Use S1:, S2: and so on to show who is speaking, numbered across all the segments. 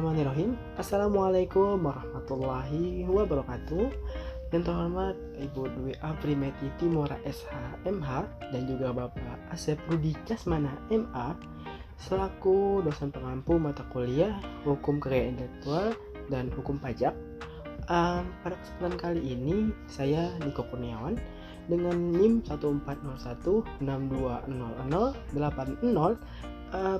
S1: Bismillahirrahmanirrahim. Assalamualaikum warahmatullahi wabarakatuh. Yang terhormat Ibu Dwi Aprimeti Timora SH.MH dan juga Bapak Asep Rudi Casmana MA selaku dosen pengampu mata kuliah Hukum Kekayaan Intelektual dan Hukum Pajak. Pada kesempatan kali ini saya Niko Kurniawan dengan NIM 1401620080.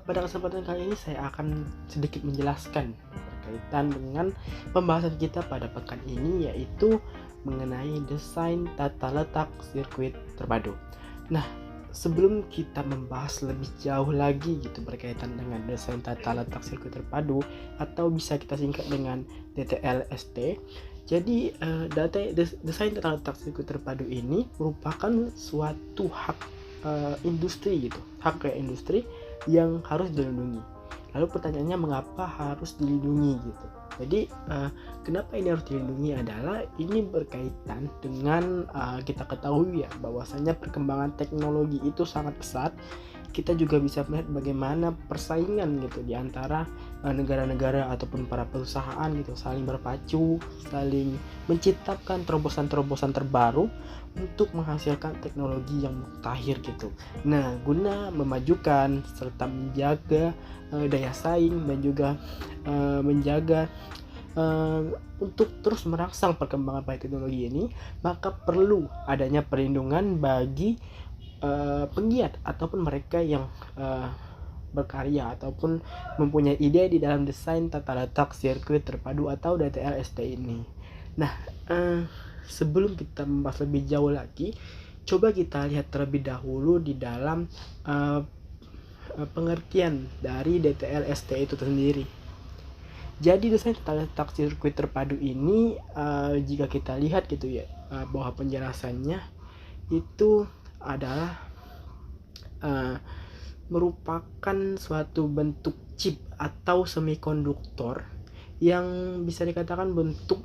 S1: Pada kesempatan kali ini saya akan sedikit menjelaskan berkaitan dengan pembahasan kita pada pekan ini, yaitu mengenai desain tata letak sirkuit terpadu. Nah, sebelum kita membahas lebih jauh lagi gitu berkaitan dengan desain tata letak sirkuit terpadu atau bisa kita singkat dengan DTLST. Jadi desain tata letak sirkuit terpadu ini merupakan suatu hak industri gitu, hak kayak industri yang harus dilindungi. Lalu pertanyaannya, mengapa harus dilindungi gitu? Jadi kenapa ini harus dilindungi adalah ini berkaitan dengan kita ketahui ya bahwasanya perkembangan teknologi itu sangat pesat. Kita juga bisa melihat bagaimana persaingan gitu di antara negara-negara ataupun para perusahaan gitu saling berpacu, saling menciptakan terobosan-terobosan terbaru untuk menghasilkan teknologi yang mutakhir gitu. Nah, guna memajukan serta menjaga daya saing dan juga menjaga untuk terus merangsang perkembangan teknologi ini, maka perlu adanya perlindungan bagi penggiat ataupun mereka yang berkarya ataupun mempunyai ide di dalam desain tata letak sirkuit terpadu atau DTLST ini. Nah, sebelum kita membahas lebih jauh lagi, coba kita lihat terlebih dahulu di dalam pengertian dari DTLST itu sendiri. Jadi desain tata letak sirkuit terpadu ini jika kita lihat gitu ya, bahwa penjelasannya itu adalah merupakan suatu bentuk chip atau semikonduktor yang bisa dikatakan bentuk,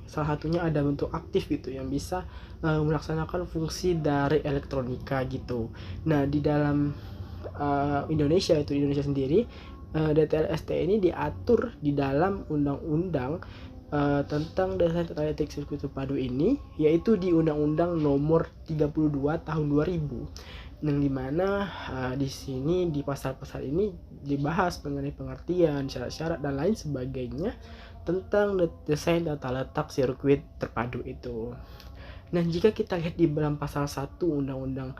S1: salah satunya ada bentuk aktif gitu yang bisa melaksanakan fungsi dari elektronika gitu. Nah, di dalam Indonesia sendiri, DTLST ini diatur di dalam undang-undang tentang desain tata letak sirkuit terpadu ini, yaitu di Undang-Undang Nomor 32 Tahun 2000, yang dimana di sini di pasal-pasal ini dibahas mengenai pengertian, syarat-syarat dan lain sebagainya tentang desain tata letak sirkuit terpadu itu. Nah, jika kita lihat di dalam pasal 1 Undang-Undang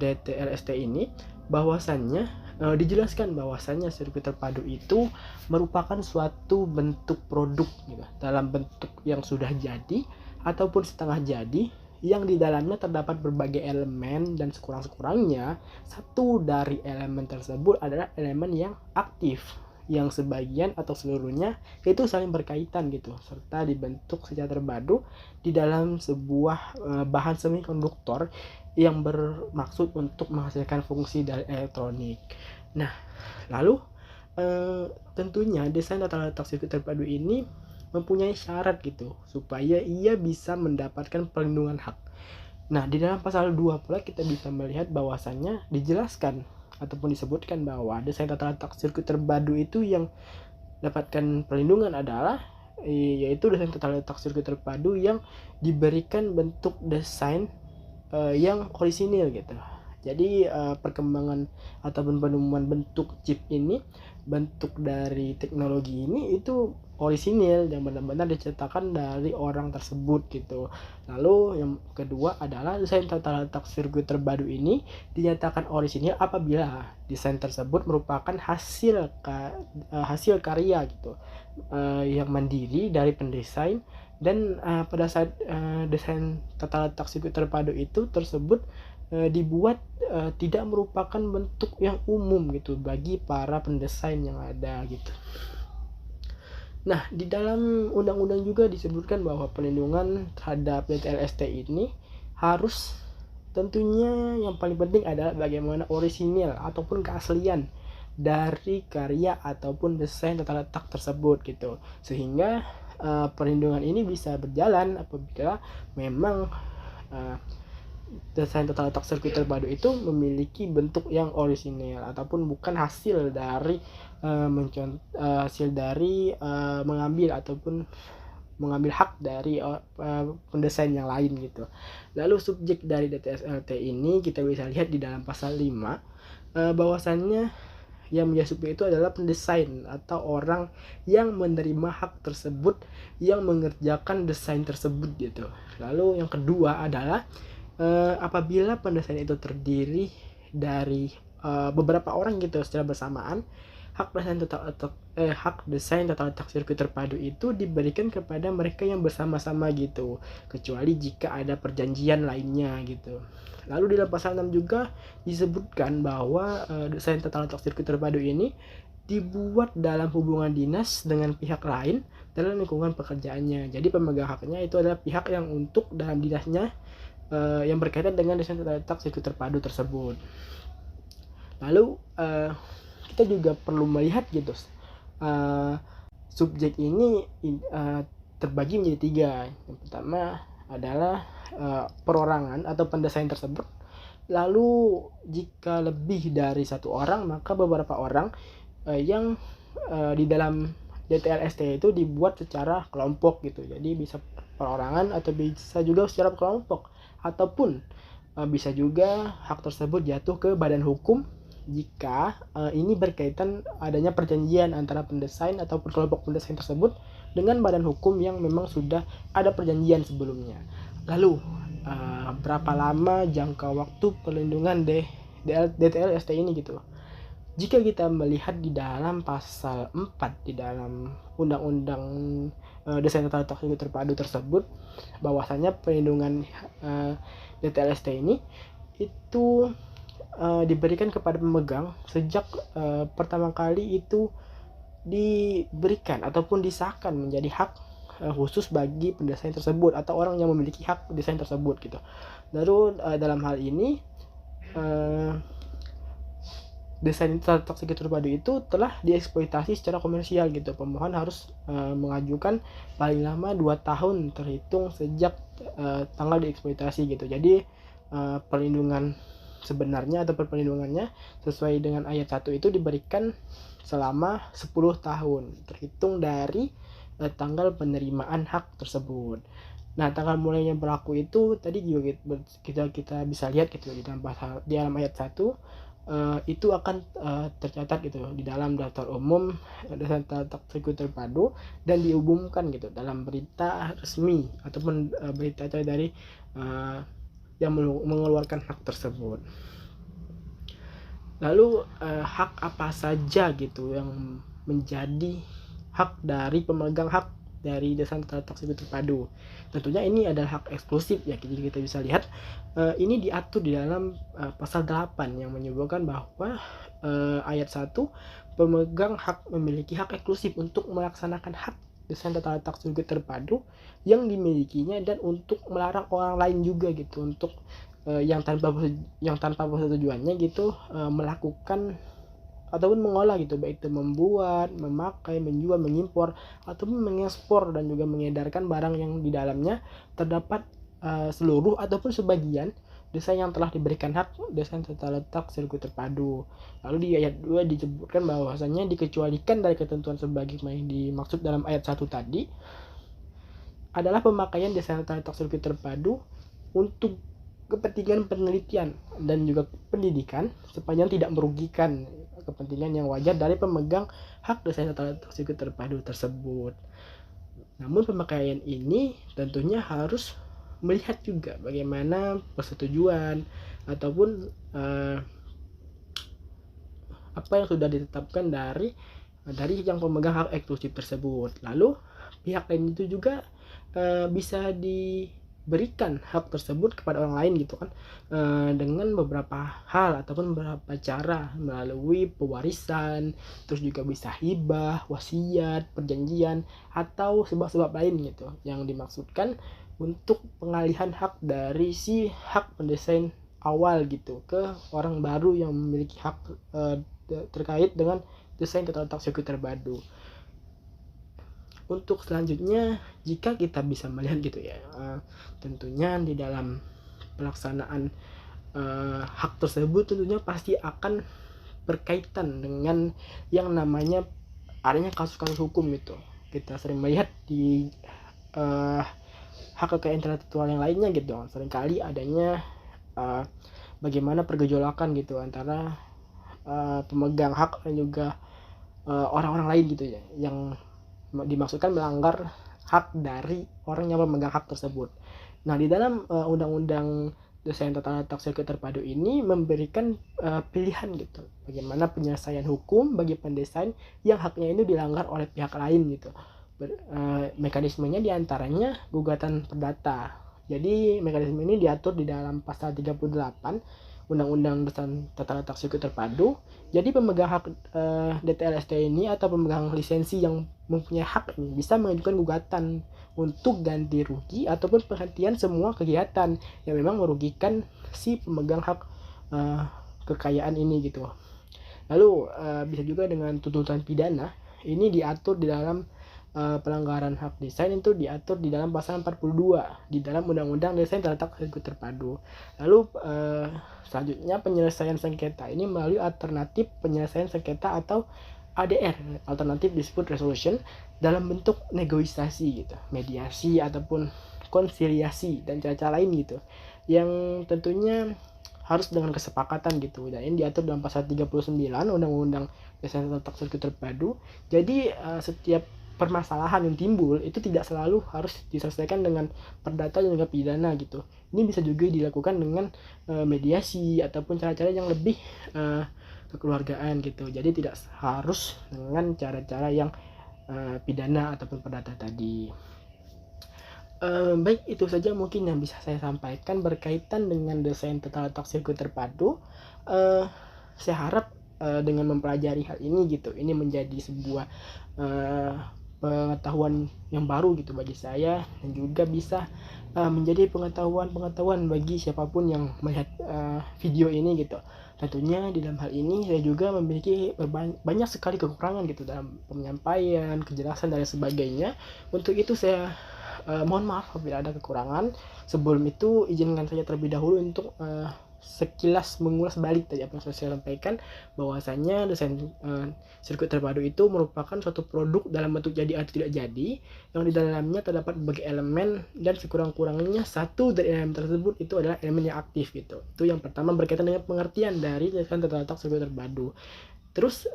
S1: DTLST ini, bahwasannya dijelaskan bahwasannya sirkuit terpadu itu merupakan suatu bentuk produk gitu, dalam bentuk yang sudah jadi ataupun setengah jadi, yang di dalamnya terdapat berbagai elemen dan sekurang-kurangnya satu dari elemen tersebut adalah elemen yang aktif, yang sebagian atau seluruhnya itu saling berkaitan gitu, serta dibentuk secara terpadu di dalam sebuah bahan semikonduktor yang bermaksud untuk menghasilkan fungsi dari elektronik. Nah, lalu tentunya desain tata letak sirkuit terpadu ini mempunyai syarat gitu supaya ia bisa mendapatkan perlindungan hak. Nah, di dalam pasal 2 pula kita bisa melihat bahwasannya dijelaskan ataupun disebutkan bahwa desain tata letak sirkuit terpadu itu yang dapatkan perlindungan adalah yaitu desain tata letak sirkuit terpadu yang diberikan bentuk desain yang orisinil gitu. Jadi perkembangan ataupun penemuan bentuk chip ini, bentuk dari teknologi ini itu orisinil yang benar-benar diciptakan dari orang tersebut gitu. Lalu yang kedua adalah desain tata letak sirkuit terpadu ini dinyatakan orisinil apabila desain tersebut merupakan hasil karya gitu yang mandiri dari pendesain, dan pada saat desain tata letak sirkuit terpadu itu tersebut dibuat tidak merupakan bentuk yang umum gitu bagi para pendesain yang ada gitu. Nah, di dalam undang-undang juga disebutkan bahwa perlindungan terhadap DTLST ini harus, tentunya yang paling penting adalah bagaimana orisinil ataupun keaslian dari karya ataupun desain tata letak tersebut gitu, sehingga perlindungan ini bisa berjalan apabila memang desain tata letak sirkuit terpadu itu memiliki bentuk yang orisinil ataupun bukan hasil dari hasil dari mengambil hak dari pendesain yang lain gitu. Lalu subjek dari DTSLT ini kita bisa lihat di dalam pasal 5 bahwasannya yang menjadi subjek itu adalah pendesain atau orang yang menerima hak tersebut, yang mengerjakan desain tersebut gitu. Lalu yang kedua adalah apabila pendesain itu terdiri dari beberapa orang gitu secara bersamaan, hak desain tata letak sirkuit terpadu itu diberikan kepada mereka yang bersama-sama gitu, kecuali jika ada perjanjian lainnya gitu. Lalu di dalam pasal 6 juga disebutkan bahwa desain tata letak sirkuit terpadu ini dibuat dalam hubungan dinas dengan pihak lain dalam lingkungan pekerjaannya. Jadi pemegang haknya itu adalah pihak yang untuk dalam dinasnya yang berkaitan dengan desain tata letak sirkuit terpadu tersebut. Lalu kita juga perlu melihat gitu, subjek ini terbagi menjadi 3. Yang pertama adalah perorangan atau pendesain tersebut. Lalu jika lebih dari 1 orang, maka beberapa orang yang di dalam DTLST itu dibuat secara kelompok gitu. Jadi bisa perorangan atau bisa juga secara kelompok, ataupun bisa juga hak tersebut jatuh ke badan hukum jika ini berkaitan adanya perjanjian antara pendesain atau kelompok pendesain tersebut dengan badan hukum yang memang sudah ada perjanjian sebelumnya. Lalu berapa lama jangka waktu perlindungan DTLST ini gitu. Jika kita melihat di dalam pasal 4 di dalam Undang-Undang Desain Tata Letak Sirkuit Terpadu tersebut, bahwasanya perlindungan DTLST ini itu diberikan kepada pemegang sejak pertama kali itu diberikan ataupun disahkan menjadi hak khusus bagi pendesain tersebut atau orang yang memiliki hak desain tersebut gitu. Lalu dalam hal ini desain tata letak sirkuit terpadu itu telah dieksploitasi secara komersial gitu. Pemohon harus mengajukan paling lama 2 tahun terhitung sejak tanggal dieksploitasi gitu. Jadi perlindungan sebenarnya atau perlindungannya sesuai dengan ayat 1 itu diberikan selama 10 tahun terhitung dari tanggal penerimaan hak tersebut. Nah, tanggal mulainya berlaku itu tadi juga kita bisa lihat gitu di dalam ayat 1 itu akan tercatat gitu di dalam daftar umum desain tata letak sirkuit terpadu dan diumumkan gitu dalam berita resmi ataupun berita dari yang mengeluarkan hak tersebut. Lalu hak apa saja gitu yang menjadi hak dari pemegang hak dari desain tata letak sirkuit terpadu? Tentunya ini adalah hak eksklusif ya. Jadi kita bisa lihat ini diatur di dalam pasal 8 yang menyebutkan bahwa ayat 1 pemegang hak memiliki hak eksklusif untuk melaksanakan hak desain tata letak sirkuit terpadu yang dimilikinya dan untuk melarang orang lain juga gitu untuk yang tanpa persetujuannya gitu melakukan ataupun mengolah gitu, baik itu membuat, memakai, menjual, mengimpor ataupun mengekspor dan juga mengedarkan barang yang di dalamnya terdapat seluruh ataupun sebagian desain yang telah diberikan hak desain tata letak sirkuit terpadu. Lalu di ayat 2 disebutkan bahwasanya dikecualikan dari ketentuan sebagaimana yang dimaksud dalam ayat 1 tadi adalah pemakaian desain tata letak sirkuit terpadu untuk kepentingan penelitian dan juga pendidikan sepanjang tidak merugikan kepentingan yang wajar dari pemegang hak desain tata letak sirkuit terpadu tersebut. Namun pemakaian ini tentunya harus melihat juga bagaimana persetujuan ataupun apa yang sudah ditetapkan dari yang pemegang hak eksklusif tersebut. Lalu pihak lain itu juga bisa diberikan hak tersebut kepada orang lain gitu kan, dengan beberapa hal ataupun beberapa cara, melalui pewarisan, terus juga bisa hibah, wasiat, perjanjian atau sebab-sebab lain gitu yang dimaksudkan untuk pengalihan hak dari si hak pendesain awal gitu ke orang baru yang memiliki hak terkait dengan desain tata letak sirkuit terpadu. Untuk selanjutnya, jika kita bisa melihat gitu ya, tentunya di dalam pelaksanaan hak tersebut tentunya pasti akan berkaitan dengan yang namanya adanya kasus-kasus hukum gitu. Kita sering melihat di hak kekayaan intelektual yang lainnya gitu, seringkali adanya bagaimana pergejolakan gitu antara pemegang hak dan juga orang-orang lain gitu ya, yang dimaksudkan melanggar hak dari orang yang memegang hak tersebut. Nah, di dalam undang-undang desain tata letak sirkuit terpadu ini memberikan pilihan gitu, bagaimana penyelesaian hukum bagi pendesain yang haknya ini dilanggar oleh pihak lain gitu. Mekanismenya diantaranya gugatan perdata. Jadi mekanisme ini diatur di dalam pasal 38 Undang-Undang Desain Tata Letak Sirkuit Terpadu. Jadi pemegang hak DTLST ini atau pemegang lisensi yang mempunyai hak ini bisa mengajukan gugatan untuk ganti rugi ataupun penghentian semua kegiatan yang memang merugikan si pemegang hak kekayaan ini gitu. Lalu bisa juga dengan tuntutan pidana. Ini diatur di dalam pelanggaran hak desain itu diatur di dalam pasal 42 di dalam Undang-Undang Desain Tata Letak Sirkuit Terpadu. Lalu selanjutnya penyelesaian sengketa ini melalui alternatif penyelesaian sengketa atau ADR, Alternative Dispute Resolution, dalam bentuk negosiasi gitu, mediasi ataupun konsiliasi dan cara-cara lain gitu, yang tentunya harus dengan kesepakatan gitu. Dan ini diatur dalam pasal 39 Undang-Undang Desain Tata Letak Sirkuit Terpadu. Jadi setiap permasalahan yang timbul itu tidak selalu harus diselesaikan dengan perdata dan juga pidana gitu. Ini bisa juga dilakukan dengan mediasi ataupun cara-cara yang lebih kekeluargaan gitu. Jadi tidak harus dengan cara-cara yang pidana ataupun perdata tadi. Baik, itu saja mungkin yang bisa saya sampaikan berkaitan dengan desain tata letak sirkuit terpadu. Saya harap dengan mempelajari hal ini gitu, ini menjadi sebuah pengetahuan yang baru gitu bagi saya, dan juga bisa menjadi pengetahuan bagi siapapun yang melihat video ini gitu. Tentunya di dalam hal ini saya juga memiliki banyak sekali kekurangan gitu dalam penyampaian, kejelasan dan sebagainya. Untuk itu saya mohon maaf apabila ada kekurangan. Sebelum itu izinkan saya terlebih dahulu untuk sekilas mengulas balik tadi apa yang saya sampaikan, bahwasanya desain sirkuit terpadu itu merupakan suatu produk dalam bentuk jadi atau tidak jadi, yang di dalamnya terdapat berbagai elemen, dan sekurang-kurangnya satu dari elemen tersebut itu adalah elemen yang aktif gitu. Itu yang pertama berkaitan dengan pengertian dari desain tata letak sirkuit terpadu. Terus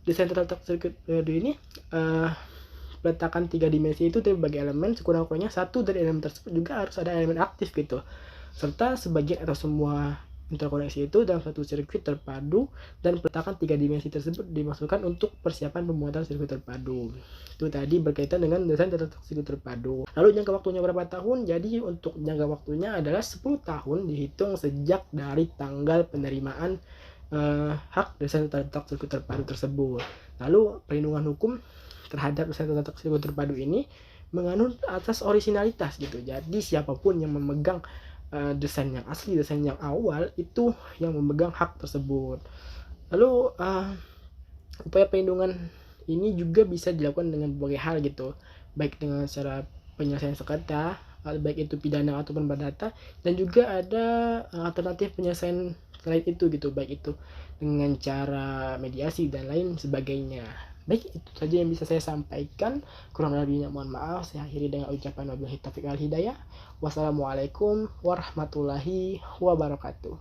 S1: desain tata letak sirkuit terpadu ini peletakan 3 dimensi itu dari berbagai elemen, sekurang-kurangnya satu dari elemen tersebut juga harus ada elemen aktif gitu, serta sebagian atau semua interkoneksi itu dalam satu sirkuit terpadu, dan peletakan 3 dimensi tersebut dimaksudkan untuk persiapan pembuatan sirkuit terpadu. Itu tadi berkaitan dengan desain tata letak sirkuit terpadu. Lalu jangka waktunya berapa tahun? Jadi untuk jangka waktunya adalah 10 tahun dihitung sejak dari tanggal penerimaan hak desain tata letak sirkuit terpadu tersebut. Lalu perlindungan hukum terhadap desain tata letak sirkuit terpadu ini menganut atas originalitas gitu. Jadi siapapun yang memegang desain yang asli, desain yang awal, itu yang memegang hak tersebut. Lalu upaya perlindungan ini juga bisa dilakukan dengan berbagai hal gitu, baik dengan cara penyelesaian sengketa, baik itu pidana ataupun perdata, dan juga ada alternatif penyelesaian selain itu gitu, baik itu dengan cara mediasi dan lain sebagainya. Baik, itu saja yang bisa saya sampaikan. Kurang lebihnya mohon maaf. Saya akhiri dengan ucapan wabillahi taufiq wal hidayah. Wassalamualaikum warahmatullahi wabarakatuh.